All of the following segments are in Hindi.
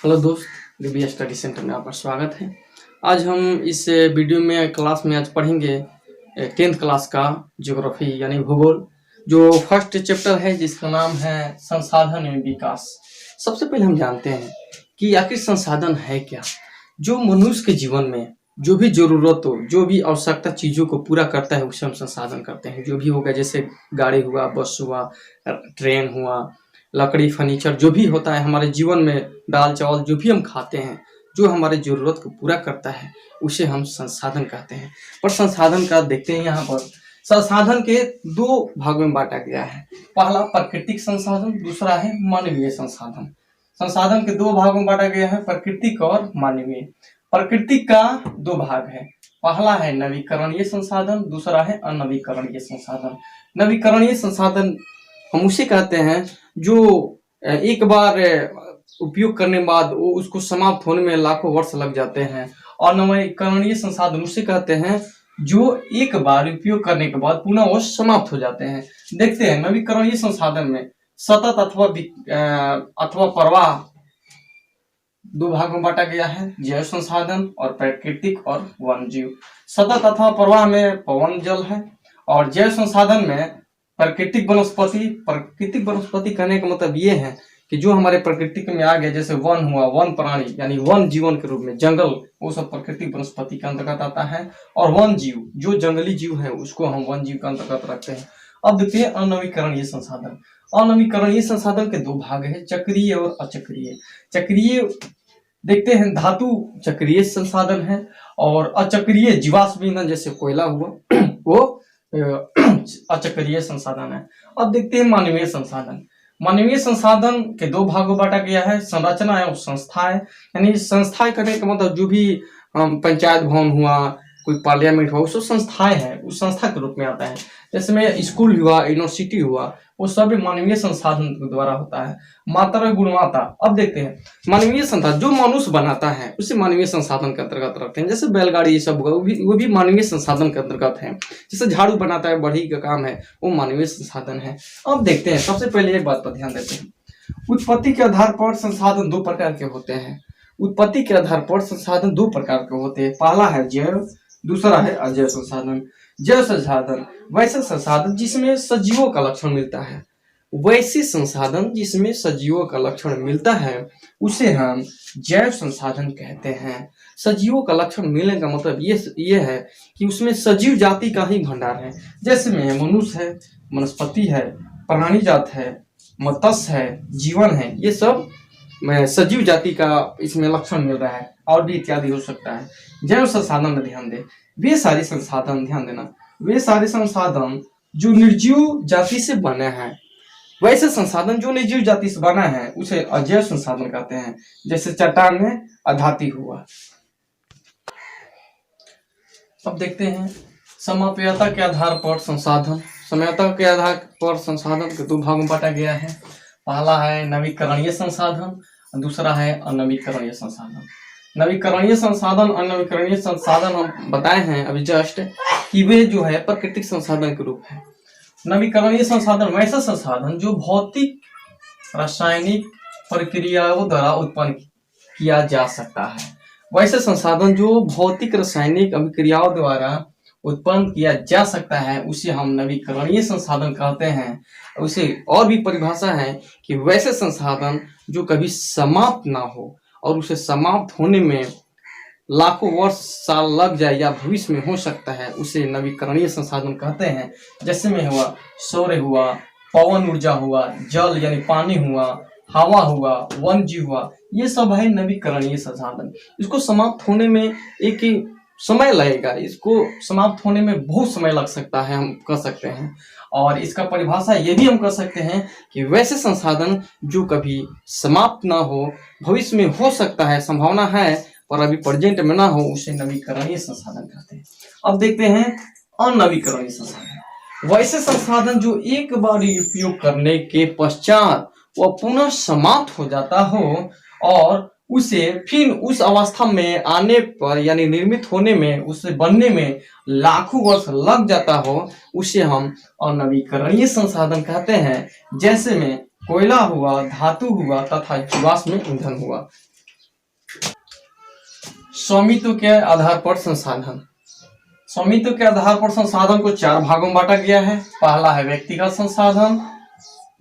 हेलो दोस्त, रिव्यू स्टडी सेंटर में आपका स्वागत है। आज हम इस वीडियो में क्लास में आज पढ़ेंगे 10th क्लास का ज्योग्राफी यानी भूगोल, जो फर्स्ट चैप्टर है जिसका नाम है संसाधन एवं विकास। सबसे पहले हम जानते हैं कि आखिर संसाधन है क्या। जो मनुष्य के जीवन में जो भी जरूरत हो, जो भी आवश्यकता चीजों को पूरा करता है उसे हम संसाधन करते हैं। जो भी होगा, जैसे गाड़ी हुआ, बस हुआ, ट्रेन हुआ, लकड़ी, फर्नीचर, जो भी होता है हमारे जीवन में, दाल चावल जो भी हम खाते हैं, जो हमारे जरूरत को पूरा करता है उसे हम संसाधन कहते हैं। पर संसाधन का देखते हैं, यहाँ पर संसाधन के दो भागों में बांटा गया है। पहला प्राकृतिक संसाधन, दूसरा है मानवीय संसाधन। संसाधन के दो भागों में बांटा गया है, प्राकृतिक और मानवीय। प्राकृतिक का दो भाग है, पहला है नवीकरणीय संसाधन, दूसरा है अनवीकरणीय संसाधन। नवीकरणीय संसाधन हम उसे कहते हैं जो एक बार उपयोग करने के बाद वो उसको समाप्त होने में लाखों वर्ष लग जाते हैं। और नवीकरणीय संसाधन उसे कहते हैं जो एक बार उपयोग करने के बाद पुनः वो समाप्त हो जाते हैं। देखते हैं नवीकरणीय संसाधन में सतत अथवा प्रवाह दो भाग में बांटा गया है, जैव संसाधन और प्राकृतिक और वन्यजीव। सतत अथवा प्रवाह में पवन जल है और जैव संसाधन में प्राकृतिक वनस्पति। प्राकृतिक वनस्पति कहने का मतलब ये है कि जो हमारे प्राकृतिक में आ गया, जैसे वन हुआ, वन प्राणी यानी वन जीवन के रूप में, जंगल, वो सब प्राकृतिक वनस्पति के अंतर्गत आता है। और वन जीव जो जंगली जीव है उसको हम वन जीव के अंतर्गत रखते हैं। अब देखते हैं अनवीकरणीय संसाधन। अनवीकरणीय संसाधन के दो भाग है, चक्रीय और अचक्रीय। चक्रीय देखते हैं धातु चक्रीय संसाधन है, और अचक्रीय जीवाश्म ईंधन जैसे कोयला हुआ वो अचक्रीय संसाधन है। अब देखते हैं मानवीय संसाधन। मानवीय संसाधन के दो भागों बांटा गया है, संरचना एवं संस्थाएं। यानी संस्थाएं करने का मतलब जो भी पंचायत भवन हुआ, कोई पार्लियामेंट हुआ, वो संस्थाएं है, उस संस्था के रूप में आता है। जैसे में स्कूल हुआ, यूनिवर्सिटी हुआ, वो सब मानवीय संसाधन के द्वारा होता है। मात्रा, गुणवत्ता। अब देखते हैं मानवीय संसाधन जो मनुष्य बनाता है उसे मानवीय संसाधन के अंतर्गत रखते हैं। जैसे बैलगाड़ी ये सब हुआ, वो भी मानवीय संसाधन के अंतर्गत है। जैसे झाड़ू बनाता है, बढ़ई का काम है, वो मानवीय संसाधन है। अब देखते हैं, सबसे पहले एक बात पर ध्यान देते हैं। उत्पत्ति के आधार पर संसाधन दो प्रकार के होते हैं। उत्पत्ति के आधार पर संसाधन दो प्रकार के होते हैं, पहला है जैव, दूसरा है अजैव संसाधन। जैव संसाधन वैसे संसाधन जिसमें सजीवों का लक्षण मिलता है। वैसे संसाधन जिसमें सजीवों का लक्षण मिलता है उसे हम जैव संसाधन कहते हैं। सजीवों का लक्षण मिलने का मतलब ये है कि उसमें सजीव जाति का ही भंडार है। जैसे में मनुष्य है, वनस्पति है, प्राणी जात है, मत्स्य है, जीवन है, ये सब सजीव जाति का इसमें लक्षण मिल रहा है, और भी इत्यादि हो सकता है। जैव संसाधन में ध्यान दे, वे सारे संसाधन, ध्यान देना, वे सारे संसाधन जो निर्जीव जाति से बने हैं। वैसे संसाधन जो निर्जीव जाति से बना है उसे अजैव संसाधन कहते हैं। जैसे चट्टान में अधातु हुआ। अब देखते हैं समप्यता के आधार पर संसाधन। समयता के आधार पर संसाधन के दो भागों में बांटा गया है, पहला है नवीकरणीय संसाधन, दूसरा है अनवीकरणीय संसाधन। नवीकरणीय संसाधन, अनवीकरणीय संसाधन हम बताए हैं अभी जस्ट कि वे जो है प्राकृतिक संसाधन के रूप है। नवीकरणीय संसाधन वैसा संसाधन जो भौतिक रासायनिक प्रक्रियाओं द्वारा उत्पन्न किया जा सकता है। वैसे संसाधन जो भौतिक रासायनिक अभिक्रियाओं द्वारा उत्पन्न किया जा सकता है उसे हम नवीकरणीय संसाधन कहते हैं। उसे और भी परिभाषा है कि वैसे संसाधन जो कभी समाप्त ना हो और उसे समाप्त होने में लाखों वर्ष साल लग जाए या भविष्य में हो सकता है, उसे नवीकरणीय संसाधन कहते हैं। जैसे में हुआ सौर हुआ, पवन ऊर्जा हुआ, जल यानी पानी हुआ, हवा हुआ, वन जीव हुआ, ये सब है नवीकरणीय संसाधन। इसको समाप्त होने में एक समय लगेगा, इसको समाप्त होने में बहुत समय लग सकता है, हम कह सकते हैं। और इसका परिभाषा ये भी हम कर सकते हैं कि वैसे संसाधन जो कभी समाप्त ना हो, भविष्य में हो सकता है, संभावना है, पर अभी प्रेजेंट में ना हो, उसे नवीकरणीय संसाधन कहते हैं। अब देखते हैं अनवीकरणीय संसाधन। वैसे संसाधन जो एक बार उपयोग करने के पश्चात वह पुनः समाप्त हो जाता हो और उसे फिर उस अवस्था में आने पर यानी निर्मित होने में, उसे बनने में लाखों वर्ष लग जाता हो, उसे हम अनवीकरणीय संसाधन कहते हैं। जैसे में कोयला हुआ, धातु हुआ तथा जीवाश्म ईंधन हुआ। स्वामित्व के आधार पर संसाधन। स्वामित्व के आधार पर संसाधन को 4 भागों में बांटा गया है। पहला है व्यक्तिगत संसाधन,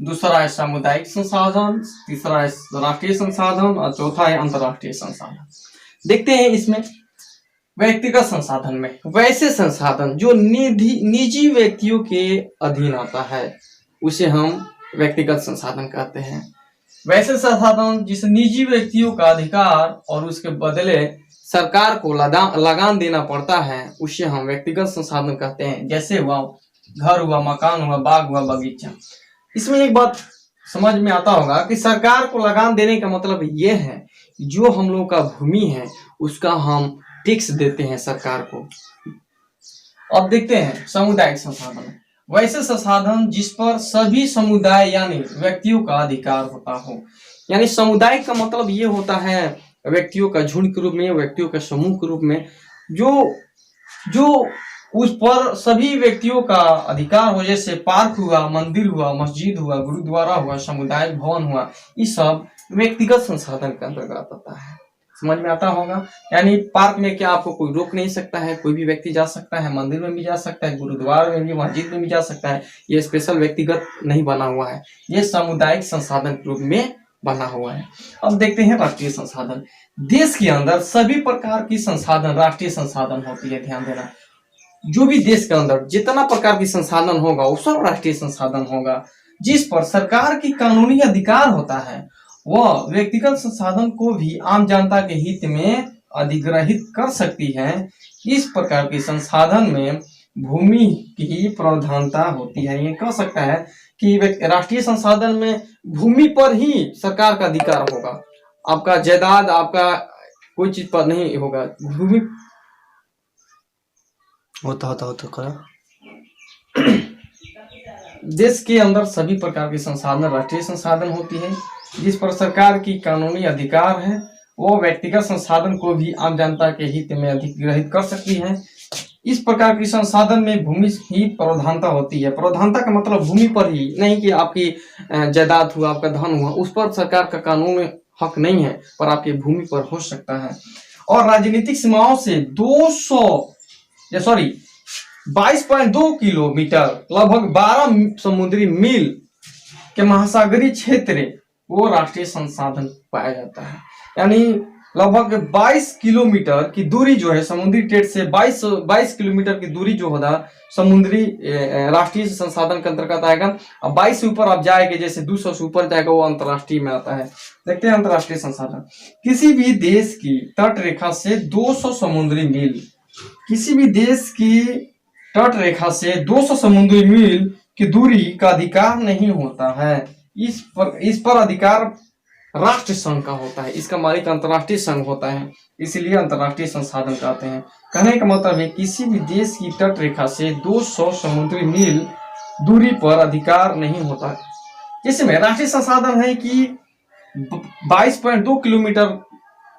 दूसरा है सामुदायिक संसाधन, तीसरा है राष्ट्रीय संसाधन और चौथा है अंतर्राष्ट्रीय संसाधन। देखते हैं इसमें व्यक्तिगत संसाधन में वैसे संसाधन जो निजी व्यक्तियों के अधीन आता है उसे हम व्यक्तिगत संसाधन कहते हैं। वैसे संसाधन जिस निजी व्यक्तियों का अधिकार और उसके बदले सरकार को लगान देना पड़ता है उसे हम व्यक्तिगत संसाधन कहते हैं। जैसे हुआ घर हुआ, मकान हुआ, बाग हुआ, बगीचा। इसमें एक बात समझ में आता होगा कि सरकार को लगान देने का मतलब ये है जो हम लोग का भूमि है उसका हम टैक्स देते हैं सरकार को। अब देखते हैं सामुदायिक संसाधन। वैसे संसाधन जिस पर सभी समुदाय यानी व्यक्तियों का अधिकार होता हो। यानी समुदाय का मतलब ये होता है व्यक्तियों का झुंड के रूप में, व्यक्तियों के समूह के रूप में, जो उस पर सभी व्यक्तियों का अधिकार हो। जैसे पार्क हुआ, मंदिर हुआ, मस्जिद हुआ, गुरुद्वारा हुआ, सामुदायिक भवन हुआ, ये सब व्यक्तिगत संसाधन के अंतर्गत आता है। समझ में आता होगा। यानी पार्क में क्या आपको कोई रोक नहीं सकता है, कोई भी व्यक्ति जा सकता है, मंदिर में भी जा सकता है, गुरुद्वारा में भी, मस्जिद में भी जा सकता है। ये स्पेशल व्यक्तिगत नहीं बना हुआ है, ये सामुदायिक संसाधन के रूप में बना हुआ है। अब देखते हैं राष्ट्रीय संसाधन। देश के अंदर सभी प्रकार की संसाधन राष्ट्रीय संसाधन होती है। ध्यान देना, जो भी देश के अंदर जितना प्रकार की संसाधन होगा वो सब राष्ट्रीय संसाधन होगा। जिस पर सरकार की कानूनी अधिकार होता है वह व्यक्तिगत संसाधन को भी आम जनता के हित में अधिग्रहित कर सकती है। इस प्रकार के संसाधन में भूमि की प्रावधानता होती है। ये कह सकता है कि राष्ट्रीय संसाधन में भूमि पर ही सरकार का अधिकार होगा, आपका जायदाद, आपका कोई चीज पर नहीं होगा। भूमि होता करा। देश के अंदर सभी प्रकार के संसाधन राष्ट्रीय संसाधन होती है। जिस पर सरकार की कानूनी अधिकार है वो व्यक्तिगत संसाधन को भी आम जनता के हित में अधिग्रहित कर सकती है। इस प्रकार की संसाधन में भूमि ही प्रावधानता होती है। प्रावधानता का मतलब भूमि पर ही, नहीं कि आपकी जायदाद हुआ, आपका धन हुआ, उस पर सरकार का कानून में हक नहीं है, पर आपकी भूमि पर हो सकता है। और राजनीतिक सीमाओं से 22.2 किलोमीटर लगभग 12 समुद्री मील के महासागरीय क्षेत्र वो राष्ट्रीय संसाधन पाया जाता है। यानी लगभग 22 किलोमीटर की दूरी जो है समुद्री तट से 22 किलोमीटर की दूरी जो होगा समुद्री राष्ट्रीय संसाधन के अंतर्गत आएगा। अब 22 से ऊपर आप जाएंगे, जैसे 200 से ऊपर जाएगा वो अंतर्राष्ट्रीय में आता है। देखते हैं अंतर्राष्ट्रीय संसाधन। किसी भी देश की तट रेखा से 200 समुद्री मील, किसी भी देश की तट रेखा से 200 समुद्री मील की दूरी का अधिकार नहीं होता है। इस पर अधिकार राष्ट्र संघ का होता है, इसका मालिक अंतर्राष्ट्रीय संघ होता है, इसलिए अंतर्राष्ट्रीय संसाधन कहते हैं। कहने का मतलब है किसी भी देश की तट रेखा से 200 समुद्री मील दूरी पर अधिकार नहीं होता। इसमें राष्ट्रीय संसाधन है कि 22.2 किलोमीटर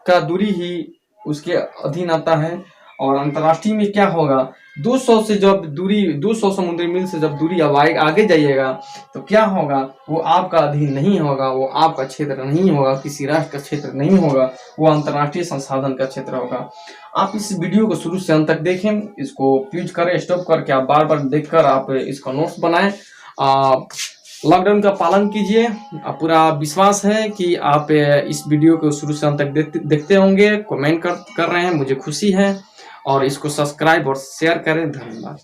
का दूरी ही उसके अधीन आता है। और अंतर्राष्ट्रीय में क्या होगा, 200 से जब दूरी 200 समुद्री मील से जब दूरी अब आगे जाइएगा तो क्या होगा, वो आपका अधीन नहीं होगा, वो आपका क्षेत्र नहीं होगा, किसी राष्ट्र का क्षेत्र नहीं होगा, वो अंतर्राष्ट्रीय संसाधन का क्षेत्र होगा। आप इस वीडियो को शुरू से अंत तक देखें, इसको प्यूज करें, स्टॉप करके आप बार बार देखकर आप इसका नोट्स बनाएं। लॉकडाउन का पालन कीजिए। पूरा विश्वास है कि आप इस वीडियो को शुरू से अंत तक देखते होंगे, कमेंट कर रहे हैं, मुझे खुशी है। और इसको सब्सक्राइब और शेयर करें। धन्यवाद।